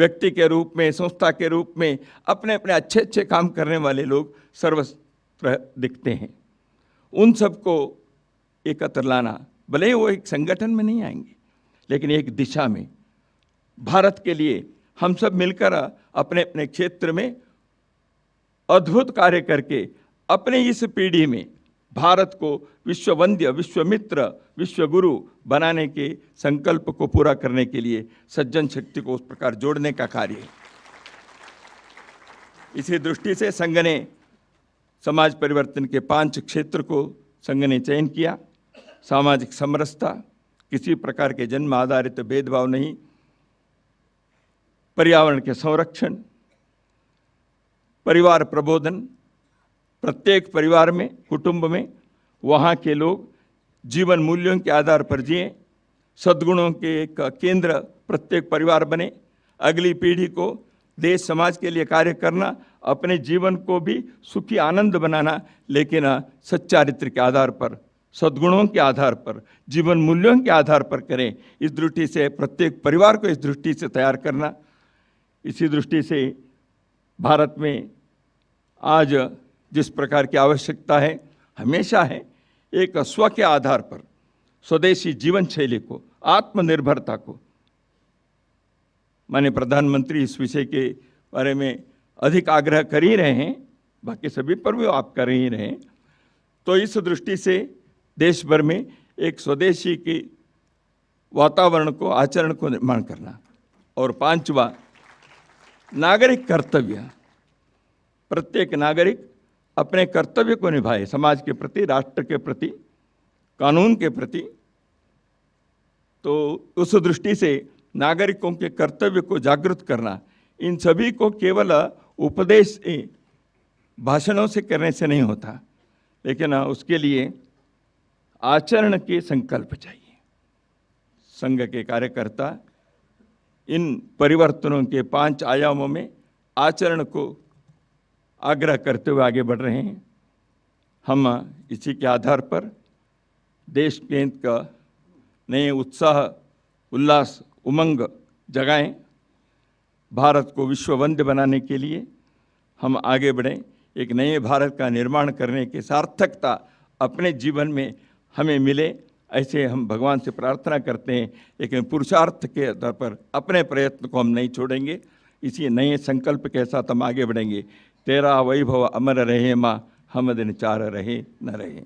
व्यक्ति के रूप में, संस्था के रूप में अपने अपने अच्छे अच्छे काम करने वाले लोग सर्वत्र दिखते हैं। उन सबको एकत्र लाना, भले ही वो एक संगठन में नहीं आएंगे, लेकिन एक दिशा में भारत के लिए हम सब मिलकर अपने अपने क्षेत्र में अद्भुत कार्य करके अपने इस पीढ़ी में भारत को विश्ववंद्य, विश्वमित्र, विश्वगुरु बनाने के संकल्प को पूरा करने के लिए सज्जन शक्ति को उस प्रकार जोड़ने का कार्य है। इसी दृष्टि से संघ ने समाज परिवर्तन के 5 क्षेत्र को संघ ने चयन किया। सामाजिक समरसता, किसी प्रकार के जन्म आधारित भेदभाव नहीं, पर्यावरण के संरक्षण, परिवार प्रबोधन, प्रत्येक परिवार में, कुटुंब में वहाँ के लोग जीवन मूल्यों के आधार पर जिए, सद्गुणों के एक केंद्र प्रत्येक परिवार बने, अगली पीढ़ी को देश समाज के लिए कार्य करना, अपने जीवन को भी सुखी आनंद बनाना, लेकिन सच्चारित्र के आधार पर, सद्गुणों के आधार पर, जीवन मूल्यों के आधार पर करें। इस दृष्टि से प्रत्येक परिवार को इस दृष्टि से तैयार करना। इसी दृष्टि से भारत में आज जिस प्रकार की आवश्यकता है, हमेशा है, एक स्व के आधार पर स्वदेशी जीवन शैली को, आत्मनिर्भरता को। माननीय प्रधानमंत्री इस विषय के बारे में अधिक आग्रह कर ही रहे हैं, बाकी सभी पर भी आप कर ही रहे हैं। तो इस दृष्टि से देश भर में एक स्वदेशी के वातावरण को, आचरण को निर्माण करना। और 5वां, नागरिक कर्तव्य। प्रत्येक नागरिक अपने कर्तव्य को निभाए, समाज के प्रति, राष्ट्र के प्रति, कानून के प्रति। तो उस दृष्टि से नागरिकों के कर्तव्य को जागृत करना, इन सभी को केवल उपदेश भाषणों से करने से नहीं होता, लेकिन उसके लिए आचरण के संकल्प चाहिए। संघ के कार्यकर्ता इन परिवर्तनों के 5 आयामों में आचरण को आग्रह करते हुए आगे बढ़ रहे हैं। हम इसी के आधार पर देश के का नए उत्साह, उल्लास, उमंग जगाएं। भारत को विश्ववंद्य बनाने के लिए हम आगे बढ़ें। एक नए भारत का निर्माण करने की सार्थकता अपने जीवन में हमें मिले, ऐसे हम भगवान से प्रार्थना करते हैं। लेकिन पुरुषार्थ के आधार पर अपने प्रयत्न को हम नहीं छोड़ेंगे। इसी नए संकल्प के साथ हम आगे बढ़ेंगे। तेरा वैभव अमर रहे माँ, हम दिन चार रहे न रहे।